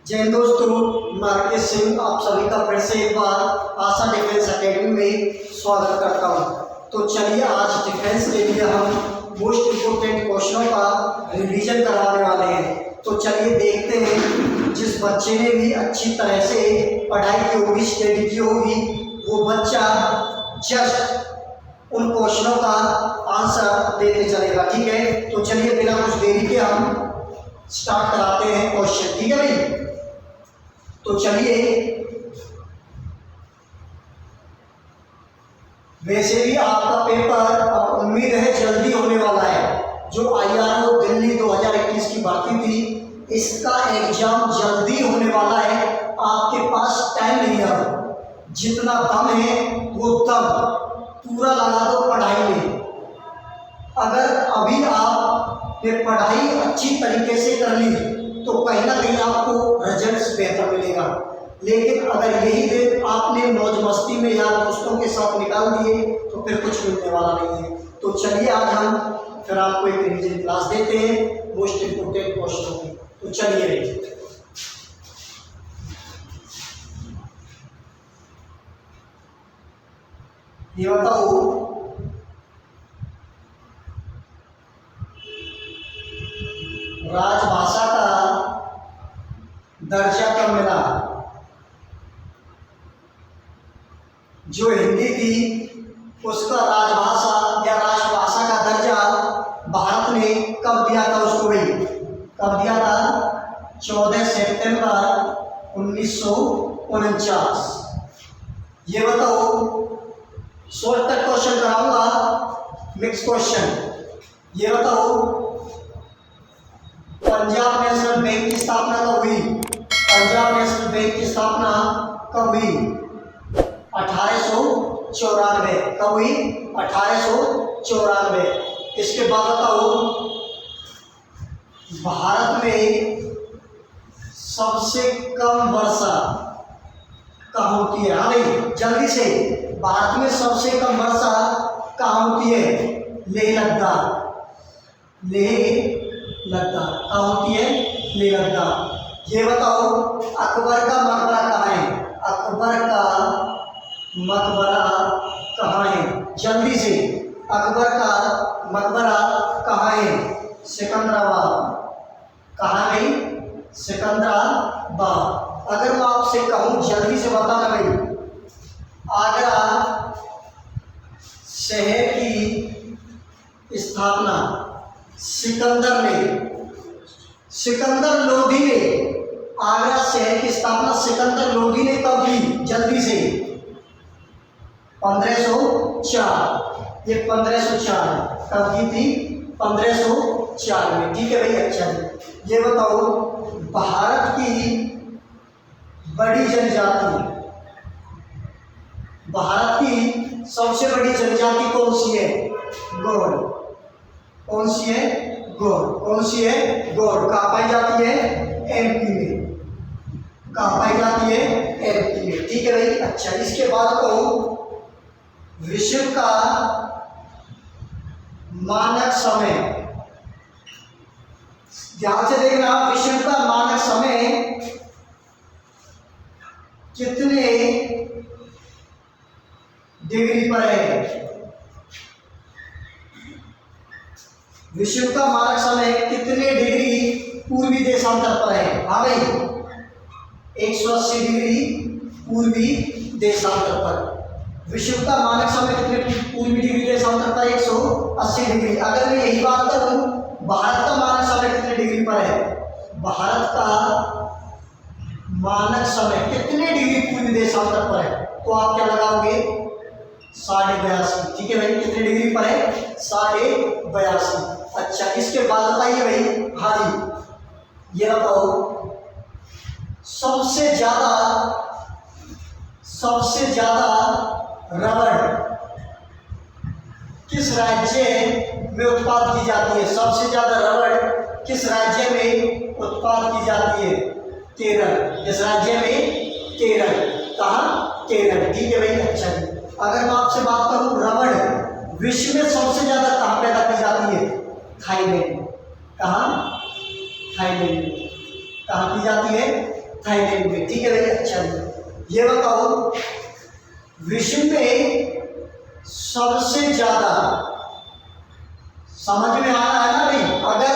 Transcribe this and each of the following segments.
जय हिंद दोस्तों, मैं राकेश सिंह आप सभी का फिर से एक बार आशा डिफेंस एकेडमी में स्वागत करता हूं। तो चलिए आज डिफेंस के लिए हम मोस्ट इम्पोर्टेंट क्वेश्चनों का रिवीजन करवाने वाले हैं। तो चलिए देखते हैं, जिस बच्चे ने भी अच्छी तरह से पढ़ाई की होगी, स्टडी की होगी, वो बच्चा जस्ट उन क्वेश्चनों का आंसर देते चलेगा। ठीक है, तो चलिए बिना कुछ देरी के हम स्टार्ट कराते हैं क्वेश्चन। ठीक है भाई, तो चलिए वैसे भी आपका पेपर उम्मीद है जल्दी होने वाला है। जो IRO दिल्ली 2021 की भर्ती थी, इसका एग्जाम जल्दी होने वाला है। आपके पास टाइम नहीं है, जितना दम है वो दम पूरा लगा दो पढ़ाई में। अगर अभी आपने पढ़ाई अच्छी तरीके से कर ली तो कहीं ना कहीं आपको रिजल्ट्स बेहतर मिलेगा। लेकिन अगर यही दिन आपने मौज मस्ती में या दोस्तों के साथ निकाल दिए तो फिर कुछ मिलने वाला नहीं है। तो चलिए आज हम फिर आपको एक रिवीजन क्लास देते हैं मोस्ट इम्पोर्टेंट क्वेश्चनों की। तो चलिए ये बताओ, राजभाषा का दर्जा कब मिला? जो हिंदी थी उसका राजभाषा या राष्ट्रभाषा का दर्जा भारत ने कब दिया था उसको? भाई कब दिया था? 14 सितंबर 1949। ये बताओ, शॉर्ट कट क्वेश्चन कराऊंगा, मिक्स क्वेश्चन। ये बताओ, पंजाब नेशनल बैंक की स्थापना कब हुई? पंजाब नेशनल बैंक की स्थापना कब हुई? 1894। कब हुई? 1894। इसके बाद बताओ, भारत में सबसे कम वर्षा कहाँ होती है? हाँ भाई जल्दी से, भारत में सबसे कम वर्षा कहाँ होती है? लेह लद्दाख। लेह लद्दाख कहाँ होती है? लेह लद्दाख। ये बताओ, अकबर का मकबरा कहाँ है? अकबर का मकबरा कहाँ है? जल्दी से, अकबर का मकबरा कहाँ है? सिकंदराबाद। कहाँ है? सिकंदराबाद। अगर मैं आपसे कहूँ जल्दी से बताना भाई, आगरा शहर की स्थापना सिकंदर लोधी ने, आगरा शहर की स्थापना सिकंदर लोधी ने कब की? जल्दी से, 1504। ये 1504 कब की थी? 1504 में। ठीक है भाई, अच्छा जी। ये बताओ, भारत की बड़ी जनजाति, भारत की सबसे बड़ी जनजाति कौन सी है? गौड़। कौन सी है? गौड़। कौन सी है? गौड़। कहाँ पाई जाती है? MP में। कहाँ पाई जाती है? MP में। ठीक है भाई, अच्छा। इसके बाद कहूँ, विश्व का मानक समय, ध्यान से देखना, विश्व का मानक समय कितने डिग्री पर है? विश्व का मानक समय कितने डिग्री पूर्वी देशांतर पर है? हाँ भाई 180 डिग्री पूर्वी देशांतर पर। विश्व का मानक समय कितने पूर्वी डिग्री देशांतर पर? 180 डिग्री। अगर मैं यही बात करूं, भारत का मानक समय कितने डिग्री पर है? भारत का मानक समय कितने डिग्री पूर्वी देशांतर पर है? तो आप क्या लगाओगे? 82.5। ठीक है भाई, कितने डिग्री पर है? 82.5। अच्छा, इसके बाद बताइए भाई, हाँ जी, ये बताओ, सबसे ज्यादा रबड़ किस राज्य में उत्पादन की जाती है? सबसे ज्यादा रबड़ किस राज्य में उत्पादन की जाती है? केरल। किस राज्य में? केरल। कहाँ? केरल। ठीक है भाई, अच्छा जी। अगर मैं आपसे बात करूं, रबड़ विश्व में सबसे ज्यादा कहाँ पैदा की जाती है? थाईलैंड। कहाँ? थाईलैंड। कहाँ की जाती है? थाईलैंड में। ठीक है भाई, अच्छा जी ये बताओ विश्व में सबसे ज्यादा, समझ में आ रहा है ना भाई? अगर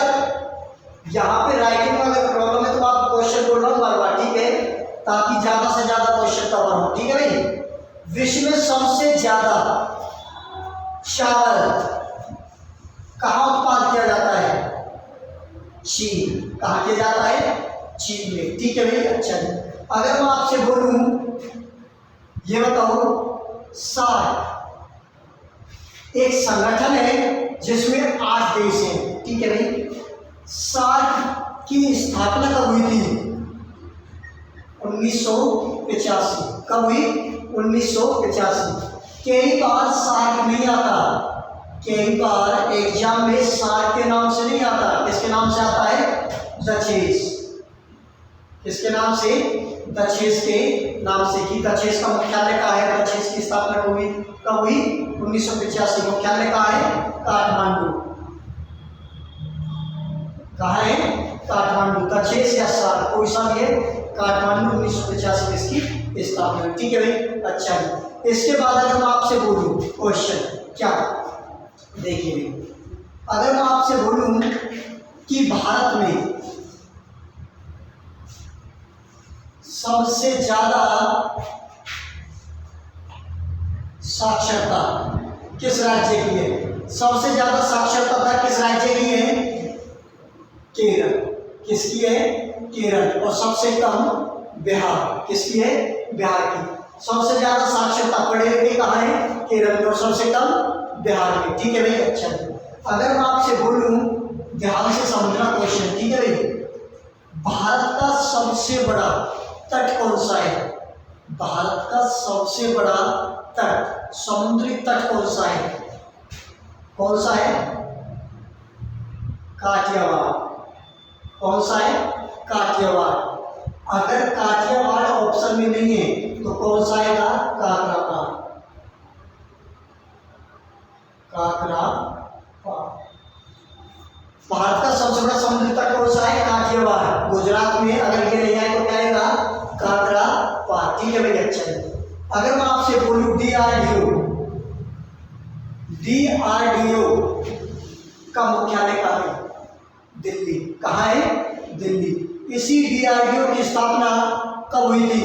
यहाँ पे राइटिंग में अगर प्रॉब्लम है तो आप क्वेश्चन बोल रहा हूँ बार बार, ठीक है, ताकि ज्यादा से ज्यादा क्वेश्चन कवर हो। ठीक है भाई, विश्व में सबसे ज्यादा चावल कहाँ उत्पादन किया जाता है? चीन। कहाँ किया जाता है? चीन में। ठीक है भाई, अच्छा जी अगर मैं आपसे बोलूं ये बताओ सार्क एक संगठन है जिसमें 8 देश हैं। ठीक है भाई, सार्क की स्थापना कब हुई थी? 1985। कब हुई? 1985। कई बार सार्क नहीं आता, कई बार एग्जाम में सार्क के नाम से नहीं आता, किसके नाम से आता है? डचेस। किसके नाम से? डचेस के नाम से। कि डचेस का मुख्यालय कहाँ है? डचेस की स्थापना हुई कब हुई? 1985। मुख्यालय कहाँ है? काठमांडू। कहाँ है? काठमांडू। डचेस या सार्क कोई सा भी है, काठमांडू 1985 में इसकी स्थापना हुई। ठीक है भाई, अच्छा है। इसके बाद अगर मैं आपसे बोलूं क्वेश्चन क्या, देखिए अगर मैं आपसे बोलूं कि भारत में सबसे ज्यादा साक्षरता किस राज्य की है? सबसे ज्यादा साक्षरता दर किस राज्य की है? केरल। किसकी है? केरल। और सबसे कम बिहार। किसकी है? बिहार की। सबसे ज्यादा साक्षरता पढ़े लिखे कहाँ है? केरल में। और सबसे कम बिहार में। ठीक है भाई, अच्छा अगर मैं आपसे बोलूं ध्यान से समझना क्वेश्चन, ठीक है भाई, भारत का सबसे बड़ा तट कौन सा है? भारत का सबसे बड़ा तट, समुद्री तट कौन सा है? कौन सा है? काठियावाड़। कौन सा है? काठियावाड़। अगर काठियावाड़ ऑप्शन में नहीं है तो कौन सा आएगा? काकरापार। काकरापार। भारत का सबसे बड़ा समुद्री तट कौन सा है? काठियावाड़, गुजरात में। अगर ये नहीं आए तो क्या आएगा? काकरापार। ठीक है भाई, अच्छा है। अगर मैं आपसे बोलूं डीआरडीओ, डीआरडीओ का मुख्यालय कहाँ है? दिल्ली। कहाँ है? दिल्ली। इसी डीआरडीओ की स्थापना कब हुई थी?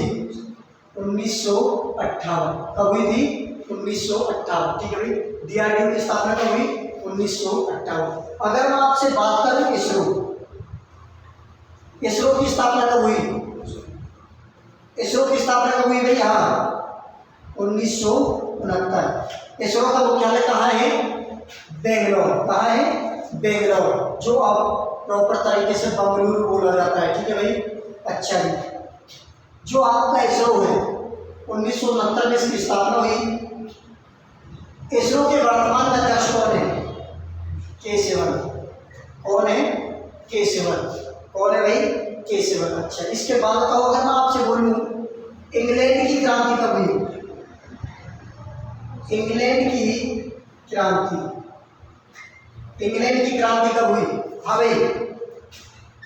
1958। कब हुई थी? 1958। ठीक है भाई, डीआरडीओ की स्थापना कब हुई? 1958। अगर मैं आपसे बात करूं इसरो, इसरो की स्थापना कब हुई? इसरो की स्थापना कब हुई भाई? हाँ, 1969। इसरो का मुख्यालय कहाँ है? बेंगलोर। कहाँ है? बेंगलोर, जो अब प्रॉपर तरीके से बंगलुरु बोला जाता है। ठीक है भाई, अच्छा जी जो आपका इसरो है 1969 में इसकी स्थापना हुई। इसरो के वर्तमान अध्यक्ष कौन है? के सिवन। कौन है? के सिवन। कौन है भाई? के सिवन। अच्छा, इसके बाद बताओ अगर मैं आपसे बोलूं इंग्लैंड की क्रांति कब हुई? इंग्लैंड की क्रांति, इंग्लैंड की क्रांति कब हुई? हाँ भाई,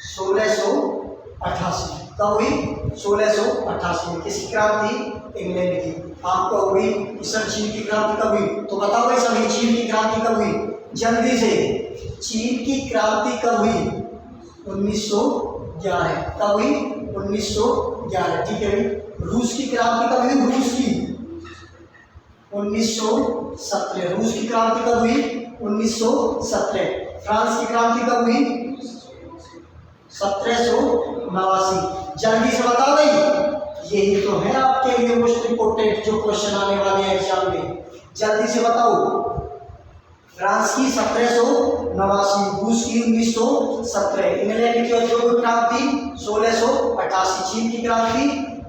1688। कब हुई? 1688 में। किसकी क्रांति? इंग्लैंड की। आपको हो गई सर चीन की क्रांति कब हुई? तो बताओ भाई सभी, चीन की क्रांति कब हुई? जल्दी से, चीन की क्रांति कब हुई? 1911। कब हुई? 1911। ठीक है भाई। रूस की क्रांति कब हुई? रूस की 1917। रूस की क्रांति कब हुई? 1917। फ्रांस की क्रांति कब हुई? 1789। जल्दी से बताओ भाई, यही तो है आपके लिए मोस्ट इंपोर्टेंट जो क्वेश्चन आने वाले हैं एग्जाम में। जल्दी से बताओ। फ्रांस की 1789, रूस की 1917, इंग्लैंड की औद्योगिक क्रांति 1688, चीन की क्रांति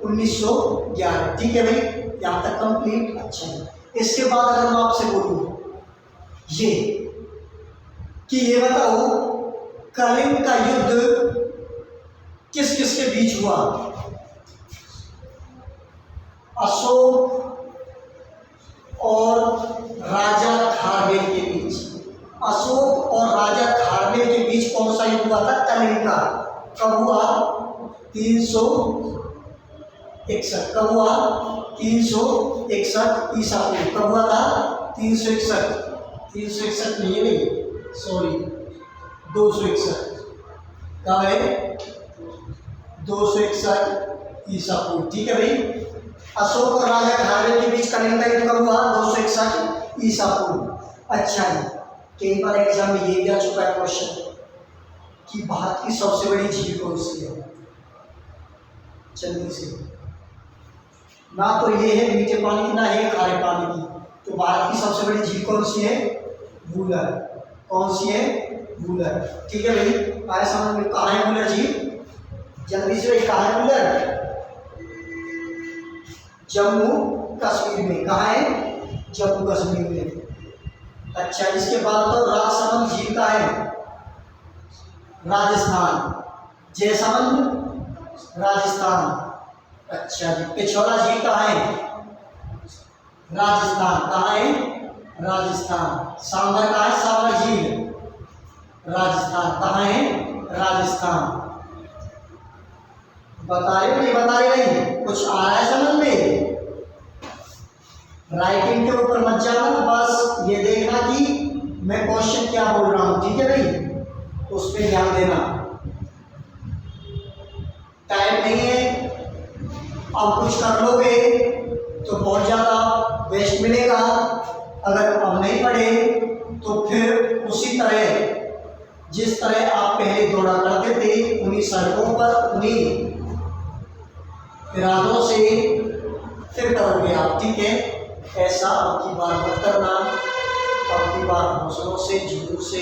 1911। ठीक है भाई, यहाँ तक कंप्लीट। अच्छा है, इसके बाद अगर मैं आपसे बोलूं ये कि ये बताओ कलिंग का युद्ध किस किस के बीच हुआ? अशोक और राजा खारवेल के बीच। अशोक और राजा खारवेल के बीच कौन सा युद्ध हुआ था? कलिंग का। कब हुआ? 361। कब हुआ? 361 ईसा पूर्व। कब हुआ था? 361 नहीं है, नहीं सॉरी 261। कब है? 261 ईसा पूर्व। ठीक है भाई। अशोक और राजा खारवेल के बीच कलिंगा युद्ध कब हुआ? 261 ईसा पूर्व। अच्छा जी, कई बार एग्जाम में ये भी आ चुका है क्वेश्चन कि भारत की सबसे बड़ी झील कौन सी है? जल्दी से, ना तो ये है मीठे पानी की, ना है खारे पानी की। तो भारत की सबसे बड़ी झील कौन सी है? वूलर। कौन सी है? वूलर। ठीक है भाई, आए समझ में? कहाँ है वूलर झील? जल्दी से भाई, कहाँ है वूलर? जम्मू कश्मीर में। कहाँ है? जम्मू कश्मीर में। अच्छा, इसके बाद तो राजसमंद झील का है राजस्थान। जयसमंद राजस्थान। अच्छा जी, पिछोला झील कहाँ है? राजस्थान। कहाँ है? राजस्थान। सांभर कहाँ है? सांभर झील राजस्थान। कहाँ है? राजस्थान। बता रहे हो नहीं बता रहे भाई? कुछ आ रहा है समझ में? राइटिंग के ऊपर मत जाना, बस ये देखना कि मैं क्वेश्चन क्या बोल रहा हूँ। ठीक है भाई, उस पर ध्यान देना। टाइम नहीं है, अब कुछ कर लोगे तो बहुत ज़्यादा वेस्ट मिलेगा। अगर अब नहीं पढ़े तो फिर उसी तरह जिस तरह आप पहले दौड़ा करते थे, उन्हीं सड़कों पर, उन्हीं इरादों से फिर करोगे आप। ठीक है, ऐसा आपकी बात मत करना। आपकी बात हौसलों से, जुनून से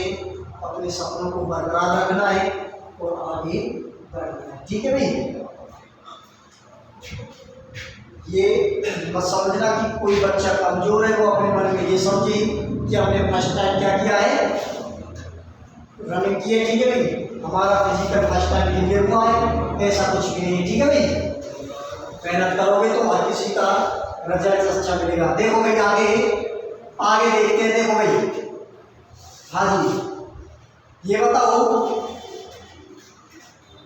अपने सपनों को बरकरार रखना है और आगे बढ़ना है। ठीक है भाई, ये मत समझना कि कोई बच्चा कमजोर है, वो अपने मन में ये समझे कि हमने फर्स्ट टाइम क्या किया है, रनिंग की है। ठीक है भाई, हमारा फिजिकल फर्स्ट टाइम क्लियर हुआ है, ऐसा कुछ भी नहीं है। ठीक है भाई, मेहनत करोगे तो हर किसी का रिजल्ट अच्छा मिलेगा। देखो भाई, आगे आगे देखते हैं। देखो भाई, हाँ जी, ये बताओ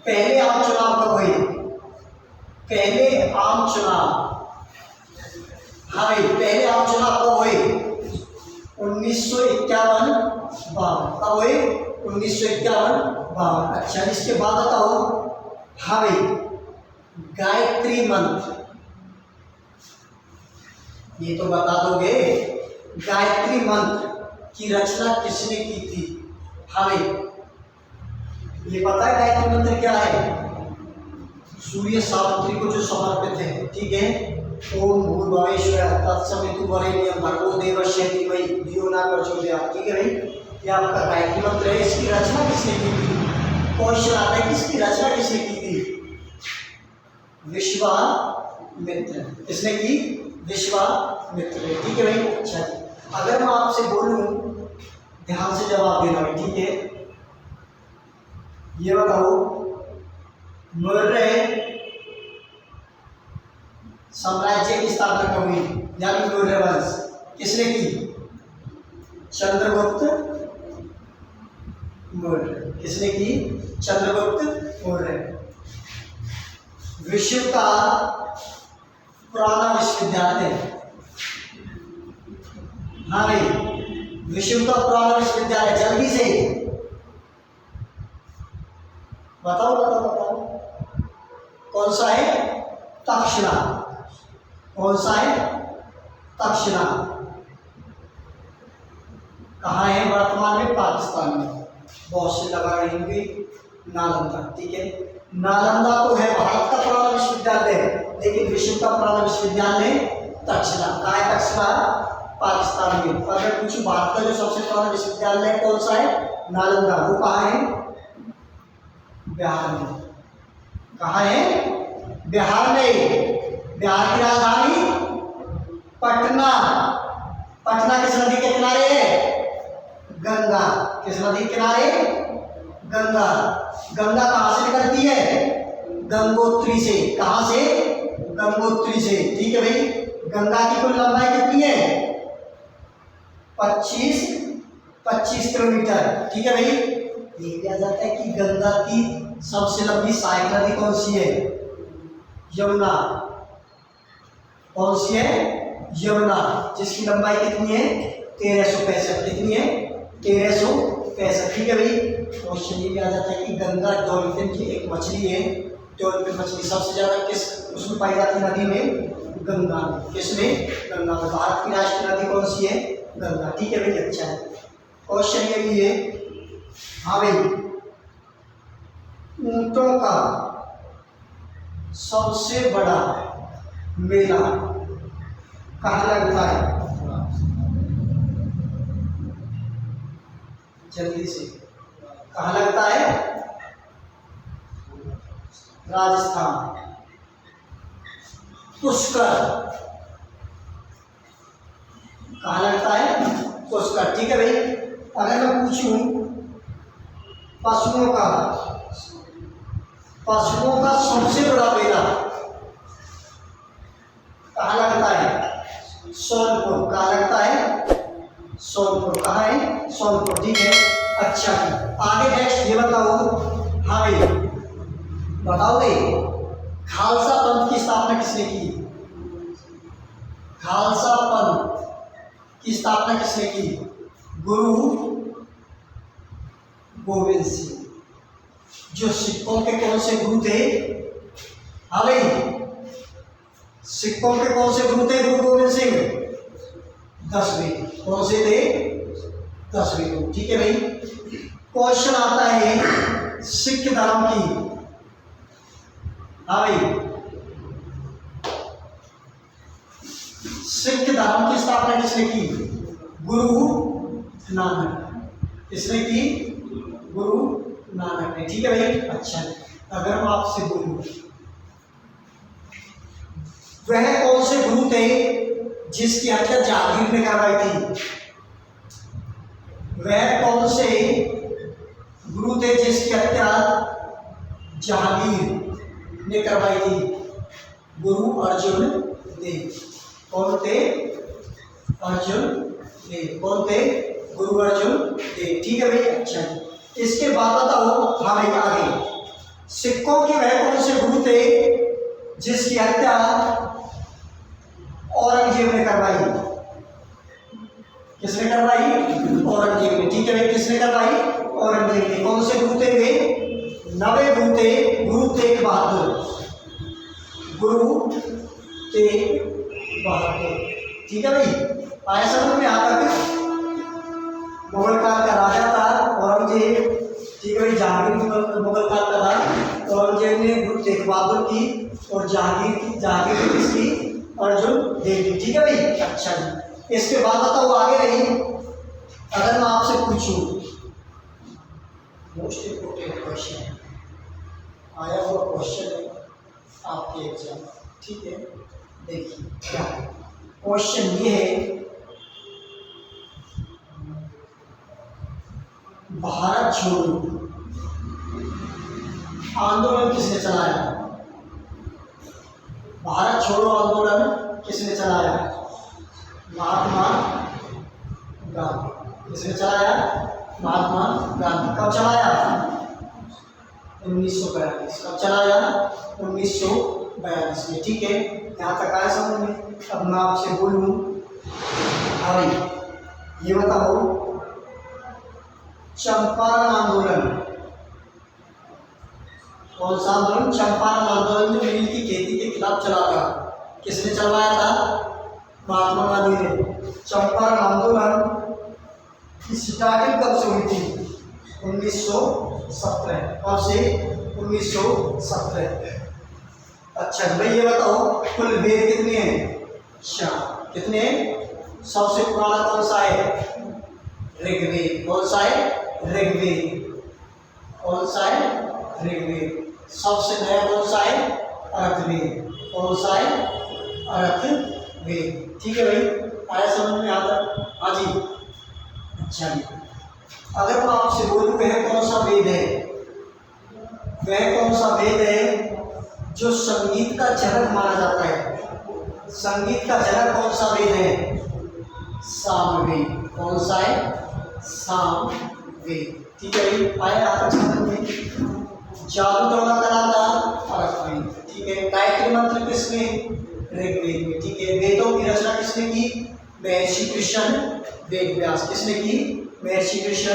पहले आम चुनाव कब हुए? पहले आम चुनाव, हाँ भाई, पहले आम चुनाव कब हुए? 1951 52। कब हुए? 1951 52। अच्छा, इसके बाद बताओ, हाँ भाई, गायत्री मंत्र, ये तो बता दोगे। गायत्री मंत्र की रचना किसने की थी? हाँ भाई, ये पता है गायत्री मंत्र क्या है? सूर्य सावित्री को जो समर्पित है। ठीक है, ओम भूर्भुवः स्वः तत्सवितुर्वरेण्यं भर्गो देवस्य धीमहि धियो न प्रचोदयात्। ठीक है भाई, ये आपका गायत्री मंत्र है। इसकी रचना किसने की थी? क्वेश्चन आता है, किसकी रचना किसने की थी? विश्वामित्र। किसने की? विश्वामित्र। ठीक है भाई। अच्छा, अगर मैं आपसे बोलूं, ध्यान से जवाब देना भाई। ठीक है, ये बताओ, मौर्य साम्राज्य की स्थापना कब हुई? यानी मौर्य वंश किसने की? चंद्रगुप्त मौर्य। किसने की? चंद्रगुप्त मौर्य। विश्व का पुराना विश्वविद्यालय, हाँ भाई, विश्व का पुराना विश्वविद्यालय, जल्दी से बताओ बताओ बताओ, कौन सा है? तक्षशिला। कौन सा है? तक्षशिला। कहाँ है वर्तमान में? पाकिस्तान में। बहुत से लगा रही होंगी नालंदा। ठीक है, नालंदा तो है भारत का पुराना विश्वविद्यालय, लेकिन विश्व का पुराना विश्वविद्यालय तक्षशिला। कहाँ है तक्षशिला? पाकिस्तान में। अगर पूछूं भारत का जो सबसे पुराना विश्वविद्यालय कौन सा है? नालंदा। वो कहाँ है? बिहार में। कहाँ है? बिहार में। बिहार की राजधानी पटना। पटना किस नदी के किनारे है? गंगा। किस नदी के किनारे? गंगा। गंगा कहाँ से निकलती है? गंगोत्री से। कहाँ से? गंगोत्री से। ठीक है भाई, गंगा की कुल लंबाई कितनी है? 25 किलोमीटर। ठीक है भाई, ये भी आ जाता है कि गंगा की सबसे लंबी सहायक नदी कौन सी है? यमुना। कौन सी है? यमुना, जिसकी लंबाई कितनी है? 1365। कितनी है? 1365। ठीक है भाई। क्वेश्चन ये भी आ जाता है कि गंगा डॉल्फिन की एक मछली है। डॉल्फिन मछली सबसे ज्यादा किस उसमें पाई जाती है? नदी में गंगा में। किसमें? गंगा में। भारत की राष्ट्रीय नदी कौन सी है? गंगा। ठीक है भाई, अच्छा है। क्वेश्चन ये भी है, हाँ भाई, ऊंटों का सबसे बड़ा मेला कहाँ लगता है? जल्दी से, कहाँ लगता है? राजस्थान। पुष्कर। कहाँ लगता है? पुष्कर। ठीक है भाई। अगर मैं पूछूं पशुओं का सबसे बड़ा मेला कहाँ लगता है? सोनपुर। कहाँ लगता है? सोनपुर। कहाँ है? सोनपुर। ठीक है, अच्छा। आगे नेक्स्ट ये बताओ, हाँ भाई बताओगे, खालसा पंथ की स्थापना किसने की? खालसा पंथ की स्थापना किसने की? गुरु गोविंद सिंह। जो सिखों के कौन से गुरु थे? हाँ भाई, सिखों के कौन से गुरु थे? गुरु गोविंद सिंह 10वें। कौन से थे? 10वें गुरु। ठीक है भाई। क्वेश्चन आता है सिख धर्म की, हाँ भाई, सिख धर्म की स्थापना किसने की? गुरु नानक। किसने की? गुरु नानक ने। ठीक है भाई, अच्छा। अगर मैं आपसे बोलूं वह कौन से गुरु थे जिसकी हत्या जहांगीर ने करवाई थी? वह कौन से गुरु थे जिसकी हत्या जहांगीर ने करवाई थी? गुरु अर्जुन देव। कौन थे? अर्जुन देव। कौन थे? गुरु अर्जुन देव। ठीक है भाई, अच्छा। इसके बाद बताओ, हाँ भाई आगे, सिखों के वह कौन से गुरु थे जिसकी हत्या औरंगजेब ने करवाई? किसने करवाई? औरंगजेब ने। ठीक है भाई, किसने करवाई? औरंगजेब ने। कौन से गुरु थे वे? 9 गुरु थे। गुरु तेग बहादुर। गुरु तेग बहादुर। ठीक है भाई, आया समझ में? आता है मुगल काल का राजा था औरंगजेब। ठीक है भाई, जहांगीर मुगल काल का था। औरंगजेब ने गुरु तेग बहादुर की और जहांगीर की किसकी? अर्जुन देव की। ठीक है भाई, अच्छा जी। इसके बाद बताओ आगे रही, अगर मैं आपसे पूछूं मोस्ट इम्पोर्टेंट क्वेश्चन आया हुआ क्वेश्चन है आपके एग्जाम, ठीक है, देखिए क्या क्वेश्चन ये है, भारत छोड़ो आंदोलन किसने चलाया? भारत छोड़ो आंदोलन किसने चलाया? महात्मा गांधी। किसने चलाया? महात्मा गांधी। कब चलाया? 1942। कब चलाया? 1942 में। ठीक है, यहाँ तक आया समझ में? अब मैं आपसे बोलूँ, हाँ भाई ये बताओ, चंपारण आंदोलन कौन सा आंदोलन? चंपारण आंदोलन जो नील की खेती के खिलाफ चला था, किसने चलवाया था? महात्मा गांधी ने। चंपारण आंदोलन की स्टार्टिंग कब से हुई थी? 1917। कब से? 1917। अच्छा भाई ये बताओ, कुल वेद कितने हैं? 4। कितने? सबसे पुराना कौन सा है? ऋग्वेद। कौन सा है? ऋग्वेद। कौन सा है? ऋग्वेद। सबसे नया कौन सा है? अर्थवेद। कौन सा है? अर्थवेद। ठीक है भाई, आया समझ में? आता? हाँ जी, अच्छा जी। अगर मैं आपसे बोलूं वह कौन सा वेद है? वह कौन सा वेद है जो संगीत का जनक माना जाता है? संगीत का जनक कौन सा वेद है? सामवेद। कौन सा है? सामवेद। ठीक है भाई, आया आप समझ में। जादू टोना कलाकार अरकवी, ठीक है। गायत्री मंत्र किसने? ऋग्वेद में, ठीक है। वेदों की रचना किसने की? महर्षि कृष्ण वेद व्यास। किसने की? महर्षि कृष्ण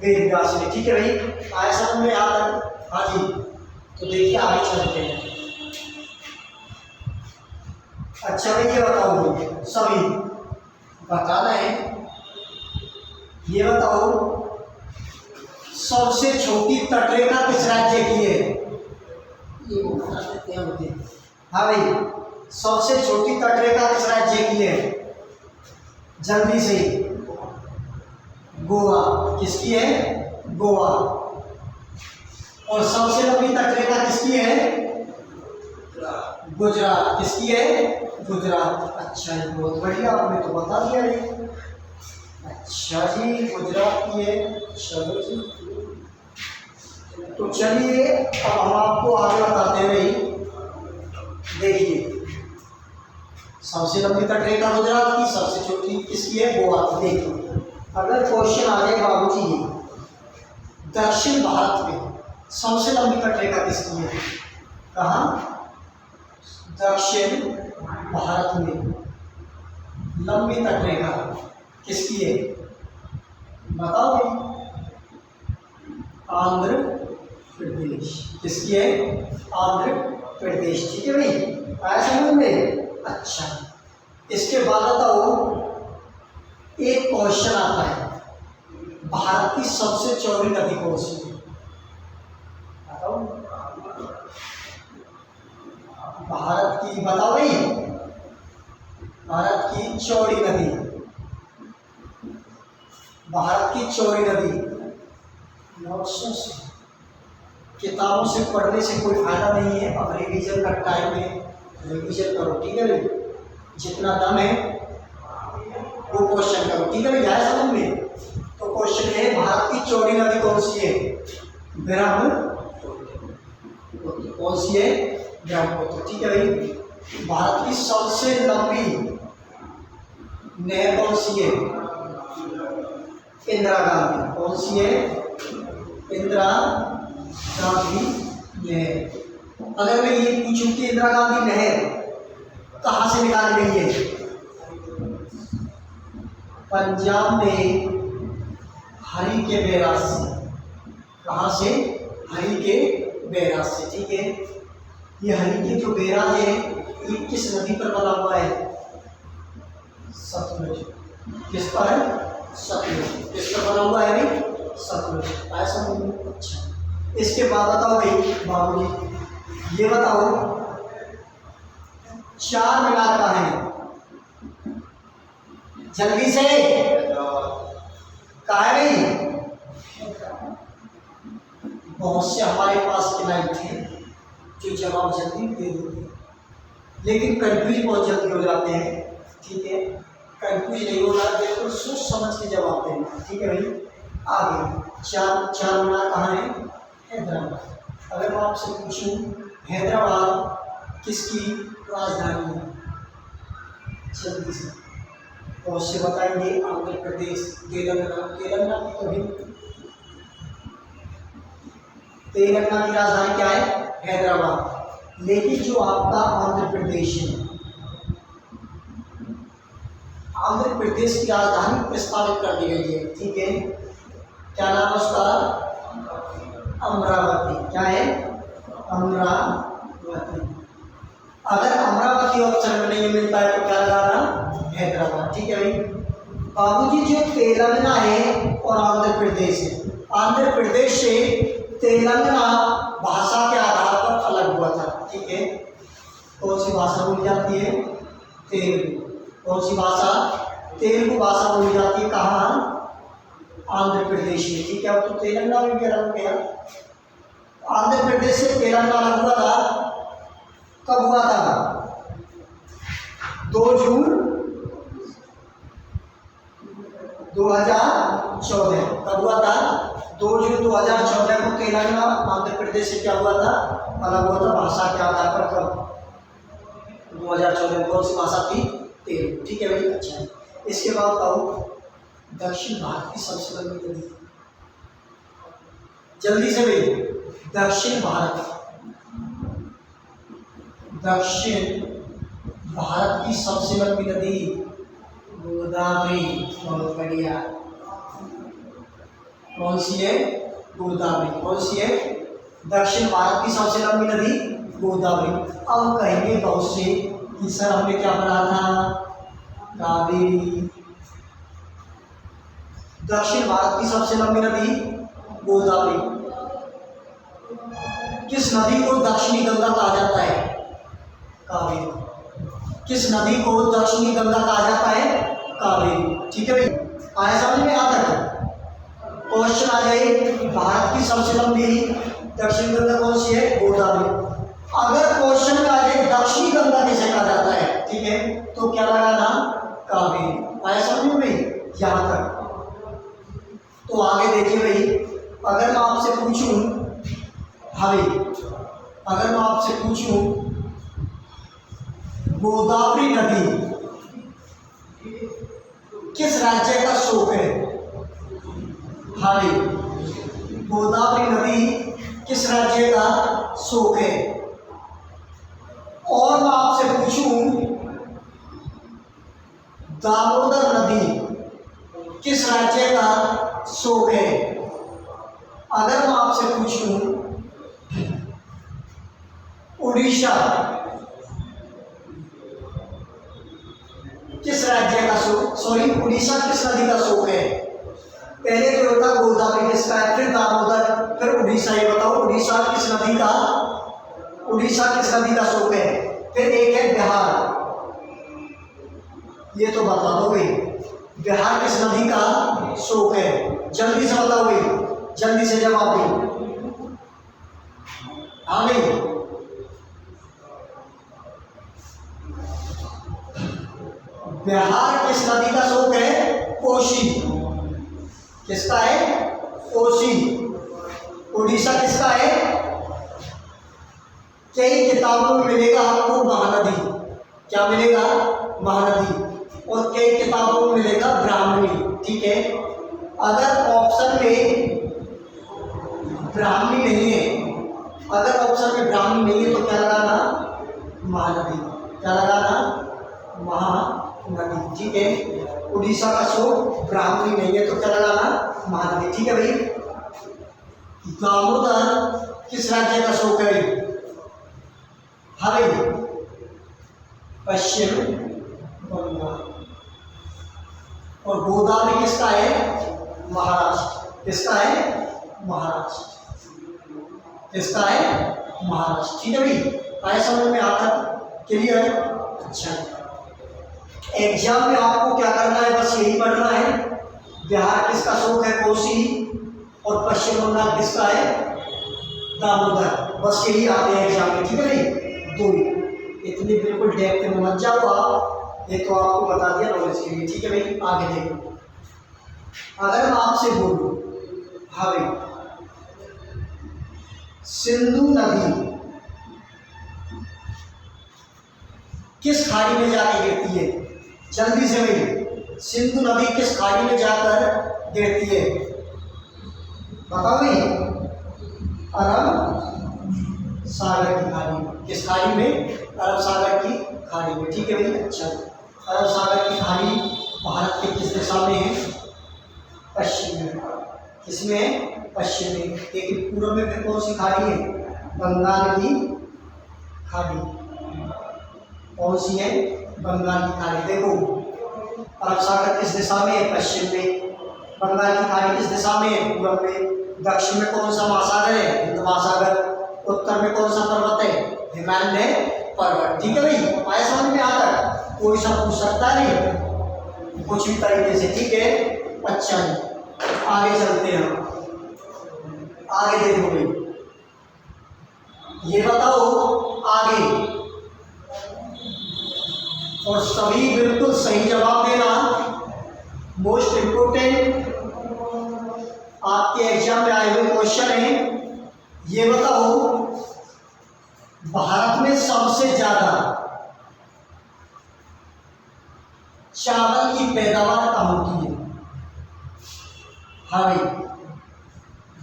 वेद व्यास ने, ठीक है भाई। आया समझ में यहाँ तक? हाँ जी। तो देखिए आगे चलते हैं। अच्छा भाई ये बताओ, सभी बताना है, ये बताओ सबसे छोटी तटरेखा किस राज्य की है? ये बता देते हैं मुझे। हाँ भाई, सबसे छोटी तटरेखा किस राज्य की है? जल्दी से। गोवा। किसकी है? गोवा। और सबसे लंबी तटरेखा किसकी है? गुजरात। किसकी है? गुजरात। अच्छा जी, बहुत बढ़िया, आपने तो बता दिया ये। अच्छा जी, गुजरात की है। चलो जी, तो चलिए अब हम आपको आगे बताते हैं भाई। देखिए, सबसे लंबी तटरेखा गुजरात की, सबसे छोटी किसकी है? गोवा की। देखिए अगर क्वेश्चन आ जाए बाबूजी, दक्षिण भारत में सबसे लंबी तटरेखा किसकी है? कहाँ? दक्षिण भारत में लंबी तटरेखा किसकी है? बताओ भाई। आंध्र प्रदेश। किसकी है? आंध्र प्रदेश, ठीक है भाई। आया समझ में? अच्छा, इसके बाद बताओ, एक क्वेश्चन आता है, भारत की सबसे चौड़ी नदी कौन सी है? बताओ। भारत की, बताओ भाई, भारत की चौड़ी नदी, भारत की चौड़ी नदी। किताबों से पढ़ने से कोई फायदा नहीं है, अब रिवीजन का टाइम है, रिवीजन करो, ठीक है भाई। जितना दम है वो क्वेश्चन करो, ठीक है भाई। ध्यान समझ में। तो क्वेश्चन है, भारत की चौड़ी नदी कौन सी है? ब्रह्मपुत्र। कौन सी है? ब्रह्मपुत्र, ठीक है भाई। भारत की सबसे लंबी नहर कौन सी है? इंदिरा गांधी। कौन सी है? इंदिरा गांधी नहर। अगर मैं ये पूछूं कि इंदिरा गांधी नहर कहाँ से निकाली गई है? पंजाब में हरी के बैराज से। कहाँ से? हरी के बैराज से, ठीक है। ये हरी के जो बैराज है ये किस नदी पर बना हुआ है? सतलुज। किस पर है? सतलुज। किस पर बना हुआ है भाई? सतलुज। ऐसा नहीं। अच्छा, इसके बाद बताओ भाई बाबूजी, ये बताओ चार मीनार कहाँ है? जल्दी से, कहाँ है भाई? बहुत से हमारे पास क्लाइंट थे जो जवाब जल्दी दे देते हैं, लेकिन कंफ्यूज बहुत जल्दी हो जाते हैं, ठीक है। कंफ्यूज नहीं होना, बिल्कुल सोच समझ के जवाब देना, ठीक है भाई। आगे चार मीनार कहाँ है? हैदराबाद। अगर मैं आपसे पूछूं हैदराबाद किसकी राजधानी है? जल्दी से बहुत से बताएंगे आंध्र प्रदेश, तेलंगाना। तेलंगाना की कभी, तेलंगाना की राजधानी क्या है? हैदराबाद। लेकिन जो आपका आंध्र प्रदेश है, आंध्र प्रदेश की राजधानी प्रस्तावित कर दी गई है, ठीक है। क्या नाम है उसका? अमरावती। क्या है? अमरावती। अगर अमरावती ऑप्शन में नहीं मिलता है तो क्या लगाना? हैदराबाद, ठीक है भाई। बाबूजी जो तेलंगाना है और आंध्र प्रदेश है, आंध्र प्रदेश से तेलंगाना भाषा के आधार पर अलग हुआ था, ठीक है। कौन सी भाषा बोली जाती है? तेलुगु। कौन सी भाषा? तेलुगु भाषा बोली जाती है। कहाँ? आंध्र प्रदेश में, ठीक है। अब तो तेलंगाना में भी अलग हो गया। आंध्र प्रदेश से तेलंगाना हुआ था, कब हुआ था? 2 जून 2014। कब हुआ था? 2 जून 2014 को तेलंगाना आंध्र प्रदेश से क्या हुआ था? अलग हुआ था भाषा के आधार पर। कब? 2014 में। कौन सी भाषा थी? तेलुगु, ठीक है भाई। अच्छा है। इसके बाद बताओ दक्षिण भारत की सबसे लंबी नदी जल्दी से भाई। दक्षिण भारत, दक्षिण भारत की सबसे लंबी नदी गोदावरी। बहुत बढ़िया। कौन सी है? गोदावरी। कौन सी है? दक्षिण भारत की सबसे लंबी नदी गोदावरी। अब कहेंगे बहुत से कि सर हमने क्या पढ़ा था? कावेरी। दक्षिण भारत की सबसे लंबी नदी गोदावरी। किस नदी को दक्षिणी गंगा कहा जाता है? कावेरी। किस नदी को दक्षिणी गंगा कहा जाता है? कावेरी। ठीक है भाई, आया समझ में? आता है क्वेश्चन आ जाए, भारत की सबसे लंबी दक्षिण गंगा कौन सी है? गोदावरी। अगर क्वेश्चन में आ जाए दक्षिणी गंगा किसे कहा जाता है, ठीक है, तो क्या लगाना? कावेरी। आया समझ में भाई? यहां तक। तो आगे देखिए भाई, अगर मैं आपसे पूछूं, हाँ भाई, अगर मैं आपसे पूछूं गोदावरी नदी किस राज्य का स्रोत है? हाँ भाई, गोदावरी नदी किस राज्य का स्रोत है? और मैं आपसे पूछूं दामोदर नदी किस राज्य का स्रोत है? अगर मैं आपसे पूछूं उड़ीसा किस राज्य का स्रोत, सॉरी उड़ीसा किस नदी का स्रोत है? पहले तो होता गोदावरी किसका है, फिर दामोदर, फिर उड़ीसा। ये बताओ उड़ीसा किस नदी का, उड़ीसा किस नदी का स्रोत है? फिर एक है बिहार, ये तो बता दो भाई, बिहार किस नदी का स्रोत है? जल्दी से बताओ भाई, जल्दी से जवाब दो। हाँ भाई, बिहार किस नदी का स्रोत है? कोसी। किसका है? कोसी। उड़ीसा किसका है? कई किताबों में मिलेगा आपको महानदी। क्या मिलेगा? महानदी। और कई किताबों में मिलेगा ब्राह्मणी। ठीक है, अगर ऑप्शन में ब्राह्मणी नहीं है, अगर ऑप्शन में ब्राह्मणी नहीं है तो क्या लगाना? महानदी। क्या लगाना? महानदी। ठीक है, उड़ीसा का स्रोत ब्राह्मणी नहीं है तो क्या लगाना? महानदी। ठीक है भाई, दामोदर किस राज्य का स्रोत है? हाँ भाई, पश्चिम बंगाल। और गोदावरी किसका है? महाराष्ट्र। किसका है? महाराष्ट्र। किसका है? महाराष्ट्र। ठीक है भाई, आया समझ में? आता? क्लियर? अच्छा, एग्जाम में आपको क्या करना है? बस यही पढ़ना है, बिहार किसका स्रोत है? कोसी। और पश्चिम बंगाल किसका है? दामोदर। बस यही आते हैं एग्जाम में। ठीक है भाई, दो ही, इतनी बिल्कुल डेप्थ में मत जाओ आप, ये तो आपको बता दिया नॉलेज के लिए। ठीक है भाई, आगे देखो। अगर मैं आपसे बोलूं, हाँ भाई, सिंधु नदी किस खाड़ी में जाकर गिरती है? जल्दी से भाई, सिंधु नदी किस खाड़ी में जाकर गिरती है? बताओ भाई। अरब सागर की खाड़ी में। किस खाड़ी में? अरब सागर की खाड़ी में। ठीक है भाई, अच्छा, अरब सागर की खाड़ी भारत के किस दिशा में है? पश्चिम में। किसमें है? पश्चिम में। लेकिन पूर्व में फिर कौन सी खाड़ी है? बंगाल की खाड़ी। कौन सी है? बंगाल की खाड़ी। देखो, अरब सागर किस दिशा में है? पश्चिम में। बंगाल की खाड़ी किस दिशा में है? पूर्व में। दक्षिण में कौन सा महासागर है? हिंद महासागर। उत्तर में कौन सा पर्वत है? हिमालय पर्वत। ठीक है भाई, आया समझ में? आता? कोई सब पूछ सकता नहीं कुछ भी तरीके से। ठीक है, अच्छा है, आगे चलते हैं। आगे देखो भाई, ये बताओ आगे, और सभी बिल्कुल सही जवाब देना। मोस्ट इंपोर्टेंट आपके एग्जाम में आए हुए क्वेश्चन है। ये बताओ, भारत में सबसे ज्यादा चावल की पैदावार कहाँ होती है? हाँ भाई,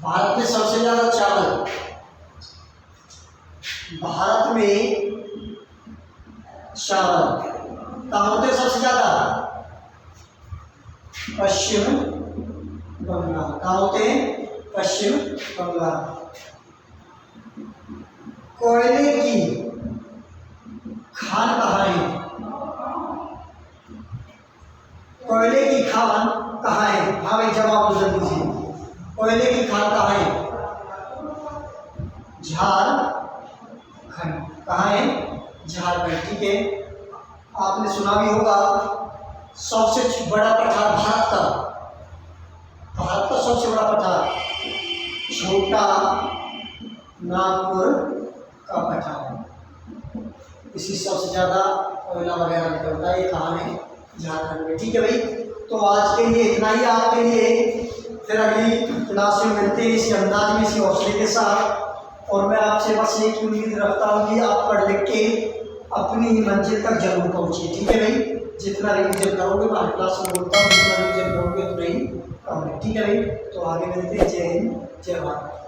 भारत में सबसे ज्यादा चावल, भारत में चावल कहाँ होते हैं सबसे ज्यादा? पश्चिम बंगाल। कहाँ होते हैं? पश्चिम बंगाल। कोयले की खान कहाँ है? कोयले की खान कहाँ है? हाँ भाई जवाब दो जल्दी से। कोयले की खान कहाँ है? झारखंड। कहाँ है? झारखंड। ठीक है, आपने सुना भी होगा सबसे बड़ा पठार भारत का, भारत का सबसे बड़ा पठार छोटा नागपुर का पठार। इसी सबसे ज्यादा कोयला वगैरह निकलता है। ये कहाँ है? झारखंड में। ठीक है भाई, तो आज के लिए इतना ही आपके लिए। फिर अगली क्लास में मिलते हैं इसी अंदाज में, इसी हौसले के साथ। और मैं आपसे बस एक उम्मीद रखता हूँ कि आप पढ़ लिख के अपनी ही मंजिल तक जरूर पहुँचिए। ठीक है भाई, जितना रिवीजन करोगे, मैं हर क्लास में बोलता हूँ जितना रिवीजन करोगे उतना ही कम है। ठीक है भाई, तो आगे मिलते हैं। जय हिंद, जय भारत।